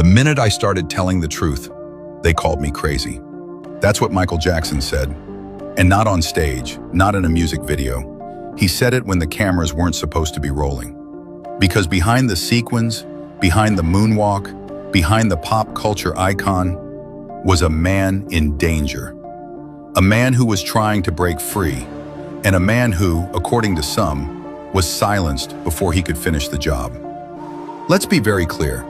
minute I started telling the truth, they called me crazy. That's what Michael Jackson said. And not on stage, not in a music video. He said it when the cameras weren't supposed to be rolling. Because behind the sequins, behind the moonwalk, behind the pop culture icon, was a man in danger. A man who was trying to break free, and a man who, according to some, was silenced before he could finish the job. Let's be very clear.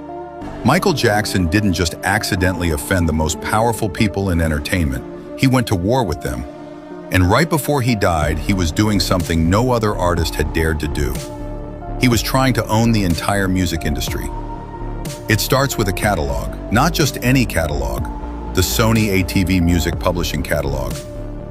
Michael Jackson didn't just accidentally offend the most powerful people in entertainment. He went to war with them. And right before he died, he was doing something no other artist had dared to do. He was trying to own the entire music industry. It starts with a catalog, not just any catalog, the Sony ATV Music Publishing catalog.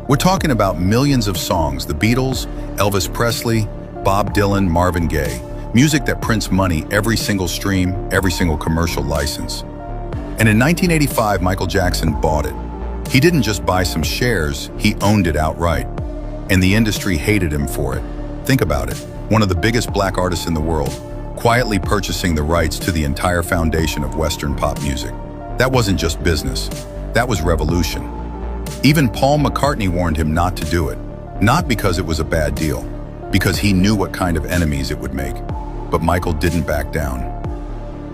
We're talking about millions of songs, the Beatles, Elvis Presley, Bob Dylan, Marvin Gaye, music that prints money every single stream, every single commercial license. And in 1985, Michael Jackson bought it. He didn't just buy some shares, he owned it outright. And the industry hated him for it. Think about it, one of the biggest black artists in the world, quietly purchasing the rights to the entire foundation of Western pop music. That wasn't just business, that was revolution. Even Paul McCartney warned him not to do it, not because it was a bad deal, because he knew what kind of enemies it would make. But Michael didn't back down.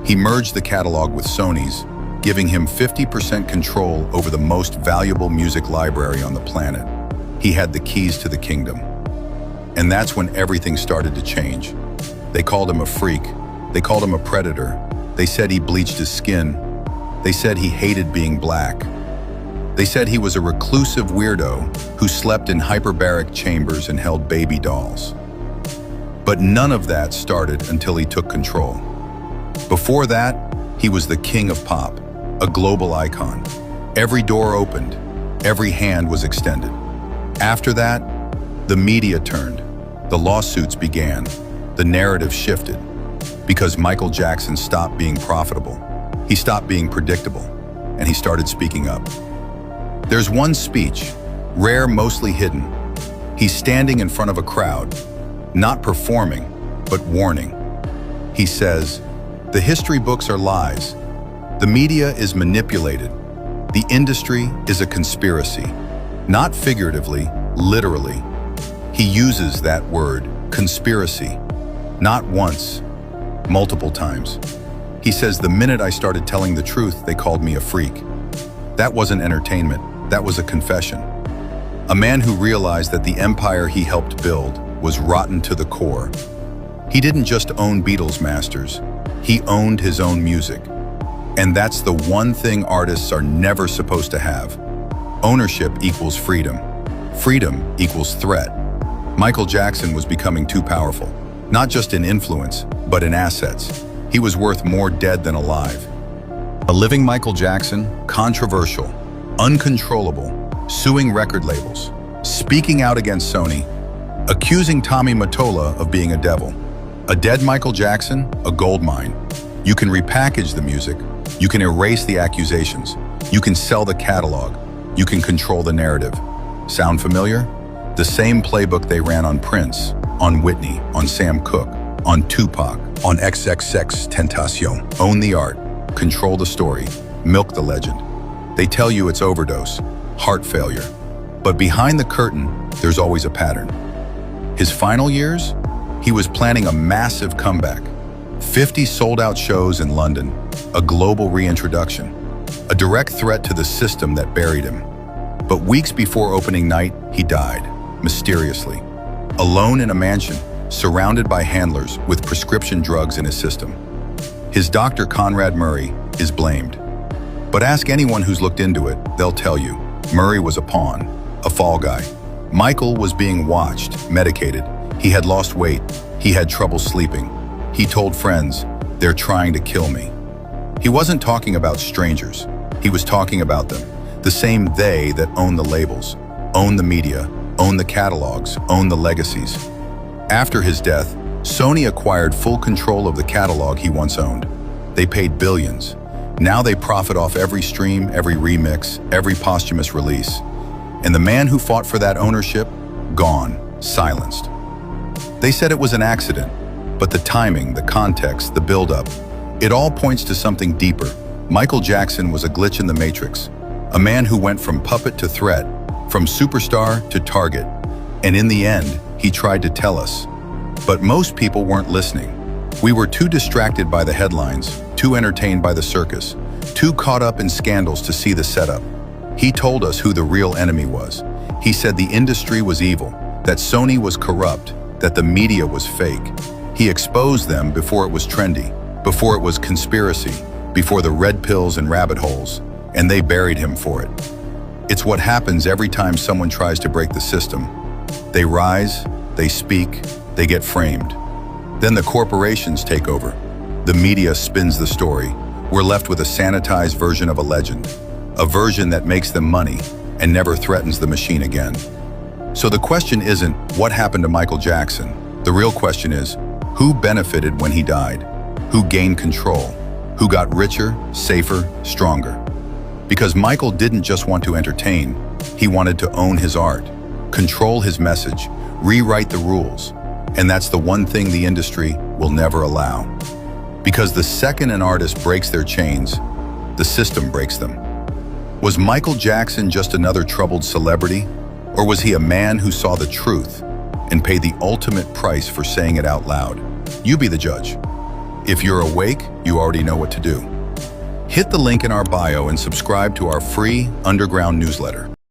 He merged the catalog with Sony's, giving him 50% control over the most valuable music library on the planet. He had the keys to the kingdom. And that's when everything started to change. They called him a freak. They called him a predator. They said he bleached his skin. They said he hated being black. They said he was a reclusive weirdo who slept in hyperbaric chambers and held baby dolls. But none of that started until he took control. Before that, he was the king of pop, a global icon. Every door opened, every hand was extended. After that, the media turned, the lawsuits began, the narrative shifted, because Michael Jackson stopped being profitable. He stopped being predictable, and he started speaking up. There's one speech, rare, mostly hidden. He's standing in front of a crowd, not performing, but warning. He says, "The history books are lies. The media is manipulated. The industry is a conspiracy." Not figuratively, literally. He uses that word, conspiracy, not once, multiple times. He says, "The minute I started telling the truth, they called me a freak." That wasn't entertainment, that was a confession. A man who realized that the empire he helped build was rotten to the core. He didn't just own Beatles masters, he owned his own music. And that's the one thing artists are never supposed to have. Ownership equals freedom. Freedom equals threat. Michael Jackson was becoming too powerful, not just in influence, but in assets. He was worth more dead than alive. A living Michael Jackson, controversial, uncontrollable, suing record labels, speaking out against Sony, accusing Tommy Mottola of being a devil. A dead Michael Jackson, a gold mine. You can repackage the music, you can erase the accusations, you can sell the catalog, you can control the narrative. Sound familiar? The same playbook they ran on Prince, on Whitney, on Sam Cooke, on Tupac, on XXXTentacion. Own the art, control the story, milk the legend. They tell you it's overdose, heart failure. But behind the curtain, there's always a pattern. His final years, he was planning a massive comeback. 50 sold-out shows in London, a global reintroduction, a direct threat to the system that buried him. But weeks before opening night, he died, mysteriously. Alone in a mansion, surrounded by handlers with prescription drugs in his system. His doctor, Conrad Murray, is blamed. But ask anyone who's looked into it, they'll tell you, Murray was a pawn, a fall guy. Michael was being watched, medicated. He had lost weight. He had trouble sleeping. He told friends, "They're trying to kill me." He wasn't talking about strangers. He was talking about them. The same they that own the labels, own the media, own the catalogs, own the legacies. After his death, Sony acquired full control of the catalog he once owned. They paid billions. Now they profit off every stream, every remix, every posthumous release. And the man who fought for that ownership, gone, silenced. They said it was an accident, but the timing, the context, the buildup, it all points to something deeper. Michael Jackson was a glitch in the matrix, a man who went from puppet to threat, from superstar to target. And in the end, he tried to tell us. But most people weren't listening. We were too distracted by the headlines, too entertained by the circus, too caught up in scandals to see the setup. He told us who the real enemy was. He said the industry was evil, that Sony was corrupt, that the media was fake. He exposed them before it was trendy, before it was conspiracy, before the red pills and rabbit holes, and they buried him for it. It's what happens every time someone tries to break the system. They rise, they speak, they get framed. Then the corporations take over. The media spins the story. We're left with a sanitized version of a legend, a version that makes them money and never threatens the machine again. So the question isn't what happened to Michael Jackson. The real question is, who benefited when he died? Who gained control? Who got richer, safer, stronger? Because Michael didn't just want to entertain, he wanted to own his art, control his message, rewrite the rules. And that's the one thing the industry will never allow. Because the second an artist breaks their chains, the system breaks them. Was Michael Jackson just another troubled celebrity? Or was he a man who saw the truth and paid the ultimate price for saying it out loud? You be the judge. If you're awake, you already know what to do. Hit the link in our bio and subscribe to our free underground newsletter.